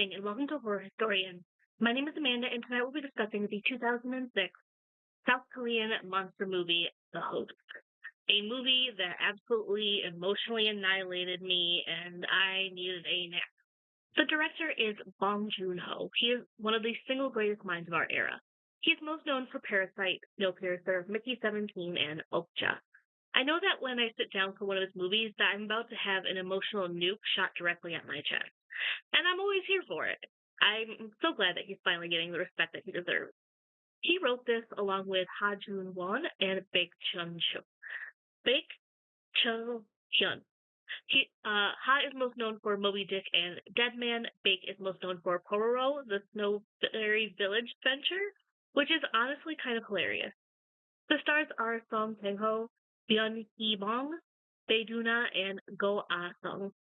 evening and welcome to Horror Historian. My name is Amanda and tonight we'll be discussing the 2006 South Korean monster movie, The Host. A movie that absolutely emotionally annihilated me and I needed a nap. The director is Bong Joon-ho. He is one of the single greatest minds of our era. He is most known for Parasite, Snowpiercer, Mickey 17, and Okja. I know that when I sit down for one of his movies that I'm about to have an emotional nuke shot directly at my chest. And I'm always here for it. I'm so glad that he's finally getting the respect that he deserves. He wrote this along with Ha Jun Won and Baek Chun Hyun. Baek Chun Hyun. Ha is most known for Moby Dick and Deadman. Baek is most known for Pororo, the Snow Fairy Village Adventure, which is honestly kind of hilarious. The stars are Song Kang-ho, Byun Hee-bong, Bae Doona, and Go Ah-sung.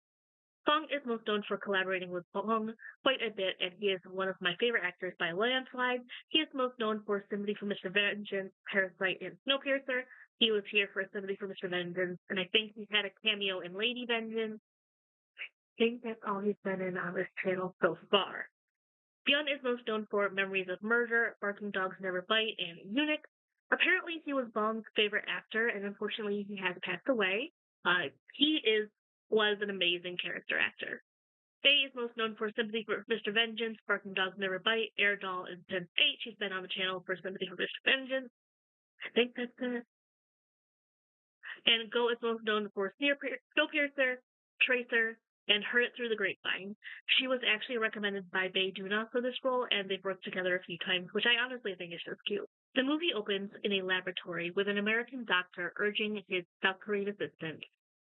Song is most known for collaborating with Bong quite a bit, and he is one of my favorite actors by a landslide. He is most known for Sympathy for Mr. Vengeance, Parasite, and Snowpiercer. He was here for Sympathy for Mr. Vengeance, and I think he had a cameo in Lady Vengeance. I think that's all he's been in on this channel so far. Byun is most known for Memories of Murder, Barking Dogs Never Bite, and Eunuch. Apparently, he was Bong's favorite actor, and unfortunately, he has passed away. Was an amazing character actor. Faye is most known for Sympathy for Mr. Vengeance, Barking Dogs Never Bite, Air Doll, and Sense8. She's been on the channel for Sympathy for Mr. Vengeance. I think that's it. And Go is most known for Snowpiercer, Tracer, and Heard It Through the Grapevine. She was actually recommended by Bae Doona for this role, and they've worked together a few times, which I honestly think is just cute. The movie opens in a laboratory with an American doctor urging his South Korean assistant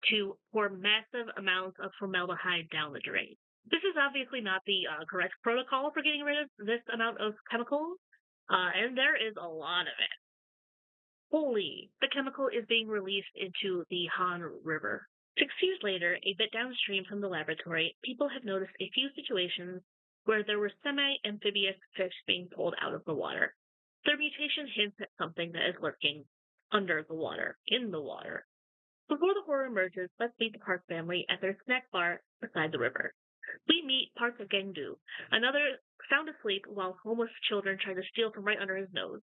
to pour massive amounts of formaldehyde down the drain. This is obviously not the correct protocol for getting rid of this amount of chemicals, and there is a lot of it. Holy, the chemical is being released into the Han River. 6 years later, a bit downstream from the laboratory, people have noticed a few situations where there were semi-amphibious fish being pulled out of the water. Their mutation hints at something that is lurking under the water, in the water. Before the horror emerges, let's meet the Park family at their snack bar beside the river. We meet Park Gangdu, another sound asleep while homeless children try to steal from right under his nose.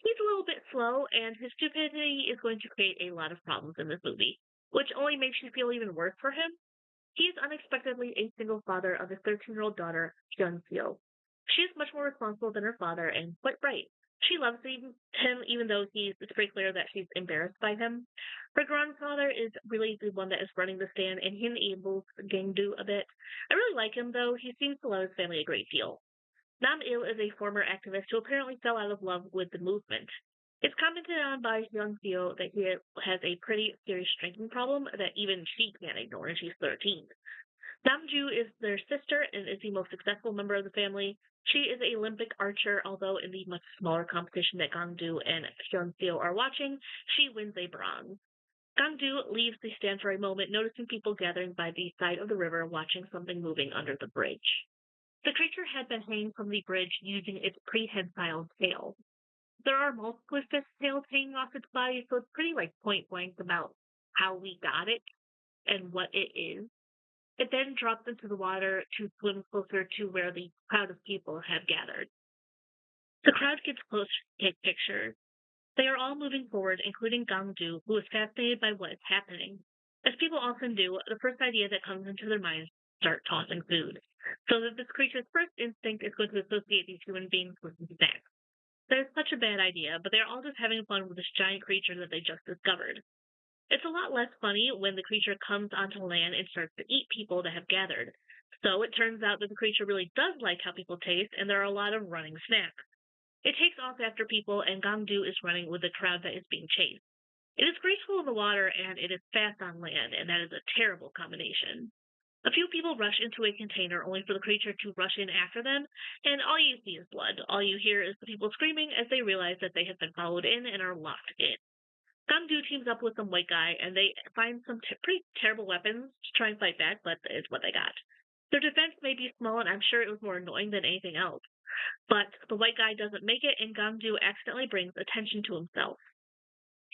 He's a little bit slow, and his stupidity is going to create a lot of problems in this movie, which only makes you feel even worse for him. He is unexpectedly a single father of a 13-year-old daughter, Hyun-seo. She is much more responsible than her father and quite bright. She loves him even though it's pretty clear that she's embarrassed by him. Her grandfather is really the one that is running the stand, and he enables Gangdu a bit. I really like him, though. He seems to love his family a great deal. Nam-il is a former activist who apparently fell out of love with the movement. It's commented on by Hyun-seo that he has a pretty serious drinking problem that even she can't ignore, and she's 13. Namju is their sister and is the most successful member of the family. She is an Olympic archer, although in the much smaller competition that Gangdu and Hyun-seo are watching, she wins a bronze. Gangdu leaves the stand for a moment, noticing people gathering by the side of the river watching something moving under the bridge. The creature had been hanging from the bridge using its prehensile tail. There are multiple tails hanging off its body, so it's pretty point blank about how we got it and what it is. It then drops into the water to swim closer to where the crowd of people have gathered. The crowd gets close to take pictures. They are all moving forward, including Gangdu, who is fascinated by what is happening. As people often do, the first idea that comes into their minds is to start tossing food, so that this creature's first instinct is going to associate these human beings with snacks. That is such a bad idea, but they're all just having fun with this giant creature that they just discovered. It's a lot less funny when the creature comes onto land and starts to eat people that have gathered. So it turns out that the creature really does like how people taste, and there are a lot of running snacks. It takes off after people, and Gangdu is running with the crowd that is being chased. It is graceful in the water, and it is fast on land, and that is a terrible combination. A few people rush into a container only for the creature to rush in after them, and all you see is blood. All you hear is the people screaming as they realize that they have been followed in and are locked in. Gangdu teams up with some white guy, and they find some pretty terrible weapons to try and fight back, but it's what they got. Their defense may be small, and I'm sure it was more annoying than anything else. But the white guy doesn't make it, and Gangdu accidentally brings attention to himself.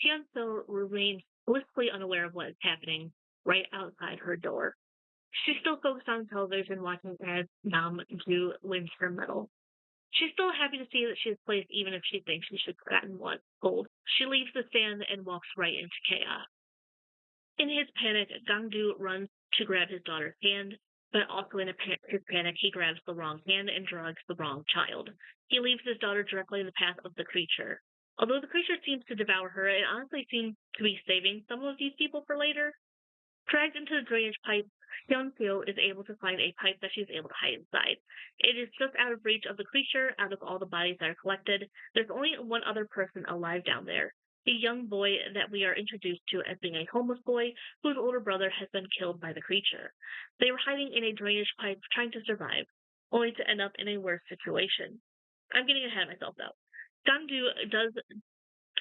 Hyun-seo remains blissfully unaware of what is happening right outside her door. She's still focused on television watching as Nam-ju wins her medal. She's still happy to see that she has placed even if she thinks she should have gotten one gold. She leaves the stand and walks right into chaos. In his panic, Gangdu runs to grab his daughter's hand, but also in his panic, he grabs the wrong hand and drugs the wrong child. He leaves his daughter directly in the path of the creature. Although the creature seems to devour her, it honestly seems to be saving some of these people for later. Dragged into the drainage pipe, Hyun-seo is able to find a pipe that she's able to hide inside. It is just out of reach of the creature. Out of all the bodies that are collected, there's only one other person alive down there. A young boy that we are introduced to as being a homeless boy whose older brother has been killed by the creature. They were hiding in a drainage pipe trying to survive, only to end up in a worse situation. I'm getting ahead of myself though. Gangdu does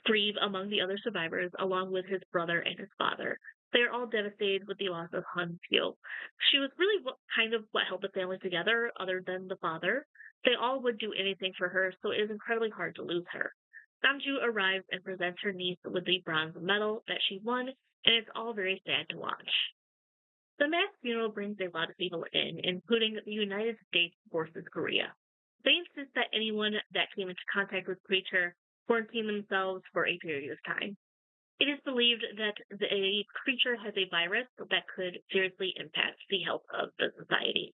grieve among the other survivors, along with his brother and his father. They are all devastated with the loss of Han Pyo. She was really kind of what held the family together, other than the father. They all would do anything for her, so it is incredibly hard to lose her. Namju arrives and presents her niece with the bronze medal that she won, and it's all very sad to watch. The mass funeral brings a lot of people in, including the United States versus Korea. They insist that anyone that came into contact with Creature quarantine themselves for a period of time. It is believed that the creature has a virus that could seriously impact the health of the society.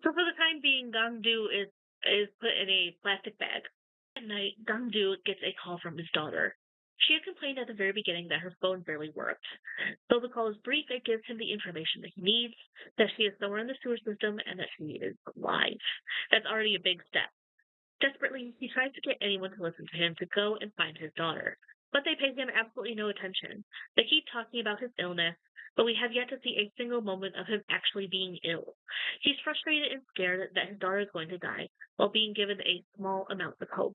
So for the time being, Gangdu is put in a plastic bag. At night, Gangdu gets a call from his daughter. She had complained at the very beginning that her phone barely worked. Though the call is brief, it gives him the information that he needs, that she is somewhere in the sewer system, and that she is alive. That's already a big step. Desperately, he tries to get anyone to listen to him to go and find his daughter. But they pay him absolutely no attention. They keep talking about his illness, but we have yet to see a single moment of him actually being ill. He's frustrated and scared that his daughter is going to die, while being given a small amount of hope.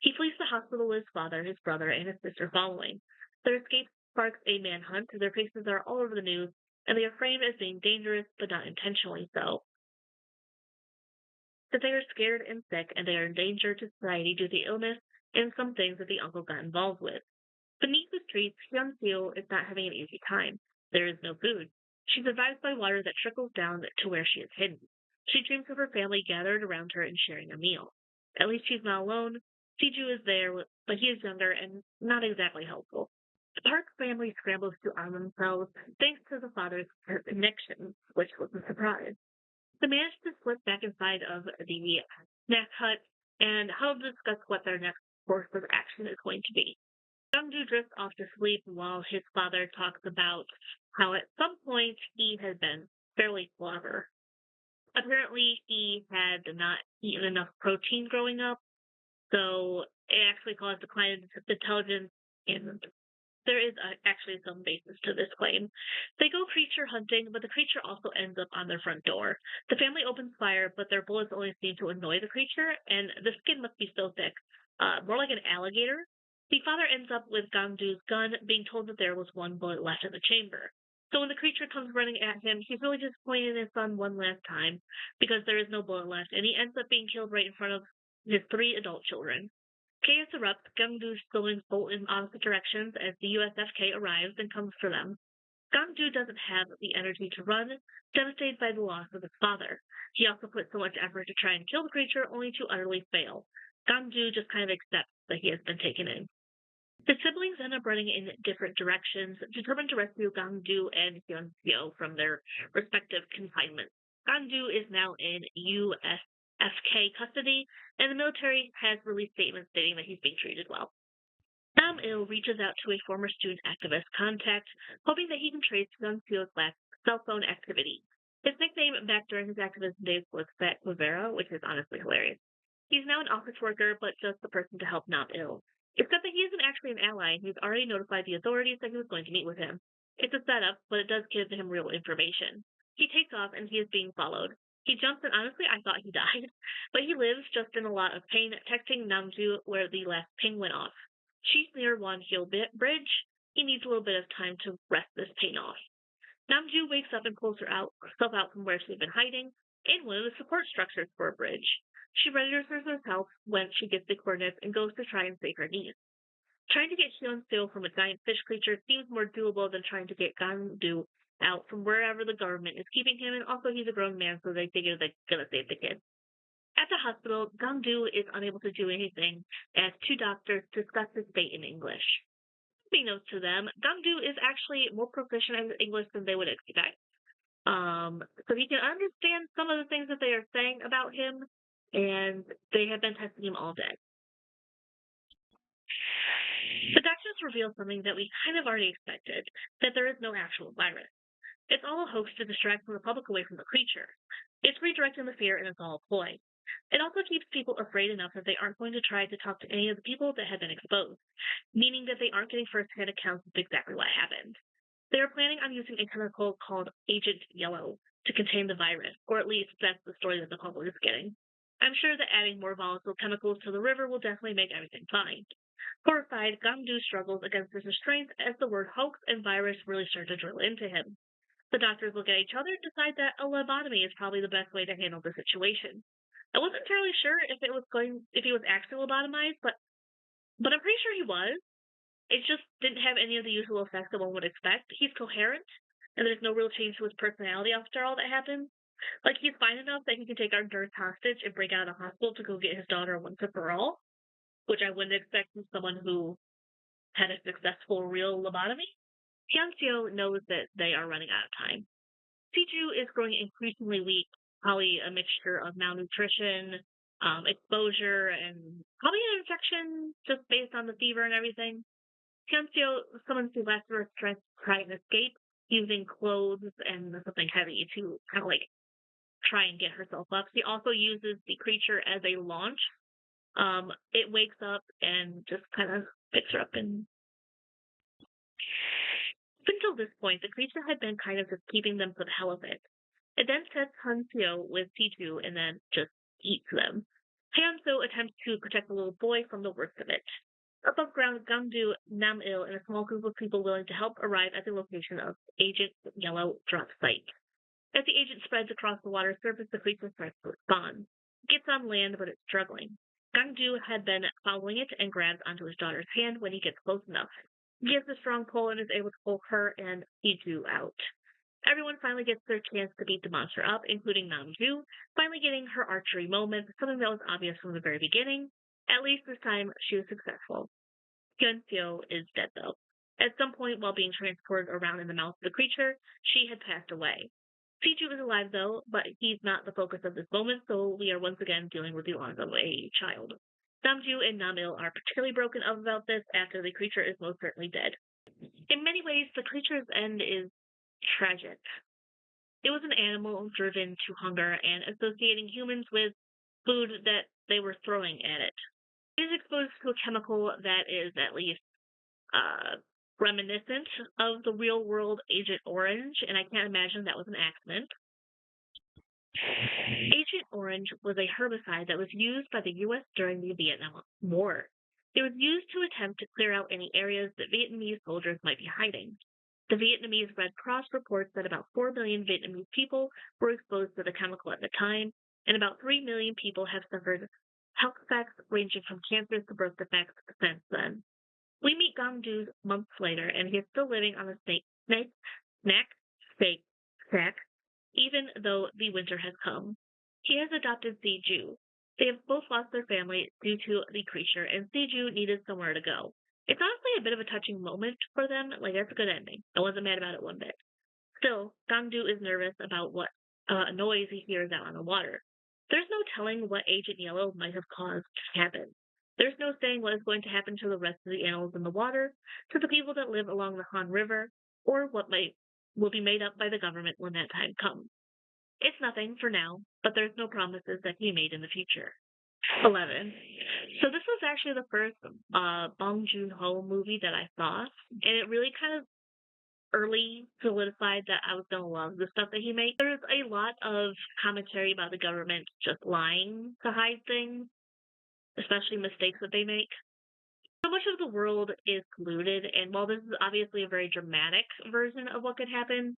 He flees the hospital with his father, his brother, and his sister following. Their escape sparks a manhunt. Their faces are all over the news, and they are framed as being dangerous, but not intentionally so. That they are scared and sick, and they are in danger to society due to the illness and some things that the uncle got involved with. Beneath the streets, Hyun-seo is not having an easy time. There is no food. She survives by water that trickles down to where she is hidden. She dreams of her family gathered around her and sharing a meal. At least she's not alone. Siju is there, but he is younger and not exactly helpful. The Park family scrambles to arm themselves thanks to the father's connections, which was a surprise. They manage to slip back inside of the snack hut and huddle to discuss what their next course of action is going to be. Gangdu drifts off to sleep while his father talks about how at some point he had been fairly clever. Apparently, he had not eaten enough protein growing up, so it actually caused decline in intelligence, and there is actually some basis to this claim. They go creature hunting, but the creature also ends up on their front door. The family opens fire, but their bullets only seem to annoy the creature, and the skin must be so thick, more like an alligator. The father ends up with Gangdu's gun, being told that there was one bullet left in the chamber. So when the creature comes running at him, he's really disappointed in his son one last time because there is no bullet left, and he ends up being killed right in front of his 3 adult children. Chaos erupts, Gangdu's buildings bolt in opposite directions as the USFK arrives and comes for them. Gangdu doesn't have the energy to run, devastated by the loss of his father. He also put so much effort to try and kill the creature only to utterly fail. Gangdu just kind of accepts that he has been taken in. The siblings end up running in different directions, determined to rescue Gangdu and Hyun-seo from their respective confinements. Gangdu is now in USFK custody, and the military has released statements stating that he's being treated well. Nam-il reaches out to a former student activist contact, hoping that he can trace Hyun-seo's last cell phone activity. His nickname back during his activism days was Fat Guevara, which is honestly hilarious. He's now an office worker, but just the person to help Nam-il. Except that he isn't actually an ally, and he's already notified the authorities that he was going to meet with him. It's a setup, but it does give him real information. He takes off, and he is being followed. He jumps, and honestly, I thought he died. But he lives, just in a lot of pain, texting Namju where the last ping went off. She's near Wonhil Bridge. He needs a little bit of time to rest this pain off. Namju wakes up and pulls herself out from where she's been hiding, in one of the support structures for a bridge. She registers herself when she gets the coordinates and goes to try and save her niece. Trying to get Hyun-seo from a giant fish creature seems more doable than trying to get Gangdu out from wherever the government is keeping him, and also he's a grown man, so they figure they're gonna save the kid. At the hospital, Gangdu is unable to do anything as two doctors discuss his fate in English. Unbeknownst to them, Gangdu is actually more proficient in English than they would expect. So he can understand some of the things that they are saying about him, and they have been testing him all day. The doctors reveal something that we kind of already expected, that there is no actual virus. It's all a hoax to distract the public away from the creature. It's redirecting the fear, and it's all a ploy. It also keeps people afraid enough that they aren't going to try to talk to any of the people that have been exposed, meaning that they aren't getting first-hand accounts of exactly what happened. They are planning on using a chemical called Agent Yellow to contain the virus, or at least that's the story that the public is getting. I'm sure that adding more volatile chemicals to the river will definitely make everything fine. Horrified, Gangdu struggles against this restraint as the word hoax and virus really start to drill into him. The doctors look at each other and decide that a lobotomy is probably the best way to handle the situation. I wasn't entirely sure if he was actually lobotomized, but I'm pretty sure he was. It just didn't have any of the usual effects that one would expect. He's coherent, and there's no real change to his personality after all that happened. Like, he's fine enough that he can take our nurse hostage and break out of the hospital to go get his daughter once and for all, which I wouldn't expect from someone who had a successful real lobotomy. Hyunseo knows that they are running out of time. Siju is growing increasingly weak, probably a mixture of malnutrition, exposure, and probably an infection just based on the fever and everything. Hyunseo summons the last of her strength to try and escape, using clothes and something heavy to kind of like try and get herself up. She also uses the creature as a launch. It wakes up and just kind of picks her up. And up until this point, the creature had been kind of just keeping them for the hell of it. It then sets Hyunseo with Siju and then just eats them. Hyunseo attempts to protect the little boy from the worst of it. Above ground, Gangdu, Nam-il, and a small group of people willing to help arrive at the location of Agent Yellow drop site. As the agent spreads across the water surface, the creature starts to respond. It gets on land, but it's struggling. Gangdu had been following it and grabs onto his daughter's hand when he gets close enough. He gives a strong pull and is able to pull her and Siju out. Everyone finally gets their chance to beat the monster up, including Namju, finally getting her archery moment, something that was obvious from the very beginning. At least this time, she was successful. Hyunseo is dead, though. At some point, while being transported around in the mouth of the creature, she had passed away. Siju is alive, though, but he's not the focus of this moment, so we are once again dealing with the loss of a child. Namju and Namil are particularly broken up about this after the creature is most certainly dead. In many ways, the creature's end is tragic. It was an animal driven to hunger and associating humans with food that they were throwing at it. It is exposed to a chemical that is at least reminiscent of the real world Agent Orange, and I can't imagine that was an accident. Agent Orange was a herbicide that was used by the U.S. during the Vietnam War. It was used to attempt to clear out any areas that Vietnamese soldiers might be hiding. The Vietnamese Red Cross reports that about 4 million Vietnamese people were exposed to the chemical at the time, and about 3 million people have suffered health effects ranging from cancer to birth defects since then. We meet Gangdu months later, and he is still living on a snack sack, even though the winter has come. He has adopted Siju. They have both lost their family due to the creature, and Siju needed somewhere to go. It's honestly a bit of a touching moment for them. Like, that's a good ending. I wasn't mad about it one bit. Still, Gangdu is nervous about what noise he hears out on the water. There's no telling what Agent Yellow might have caused to happen. There's no saying what is going to happen to the rest of the animals in the water, to the people that live along the Han River, or what will be made up by the government when that time comes. It's nothing for now, but there's no promises that can be made in the future. 11. So this was actually the first Bong Joon-ho movie that I saw, and it really kind of early solidified that I was going to love the stuff that he made. There's a lot of commentary about the government just lying to hide things, especially mistakes that they make. So much of the world is polluted, and while this is obviously a very dramatic version of what could happen,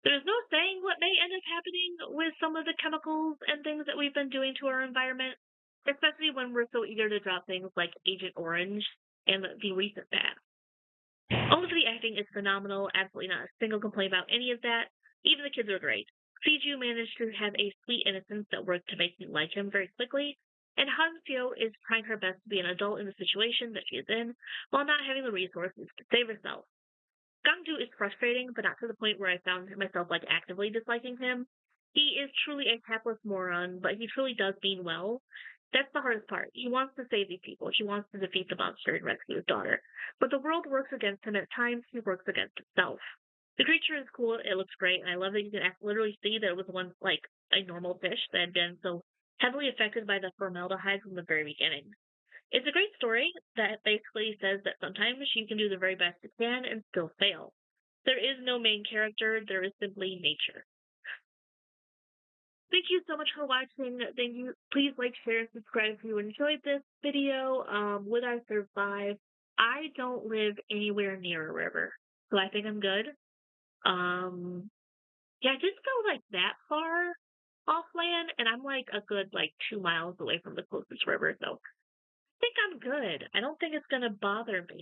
there's no saying what may end up happening with some of the chemicals and things that we've been doing to our environment, especially when we're so eager to drop things like Agent Orange and the recent past. All of the acting is phenomenal, absolutely not a single complaint about any of that. Even the kids are great. Siju managed to have a sweet innocence that worked to make me like him very quickly, and Han Seo is trying her best to be an adult in the situation that she is in, while not having the resources to save herself. Gangdu is frustrating, but not to the point where I found myself like actively disliking him. He is truly a hapless moron, but he truly does mean well. That's the hardest part. He wants to save these people. He wants to defeat the monster and rescue his daughter. But the world works against him at times. He works against himself. The creature is cool. It looks great, and I love that you can literally see that it was once like a normal fish that had been so heavily affected by the formaldehyde from the very beginning. It's a great story that basically says that sometimes you can do the very best you can and still fail. There is no main character, there is simply nature. Thank you so much for watching. Thank you. Please like, share, and subscribe if you enjoyed this video. Would I survive? I don't live anywhere near a river, so I think I'm good. Yeah, I didn't go like that far offland, and I'm like a good like 2 miles away from the closest river, so I think I'm good. I don't think it's gonna bother me.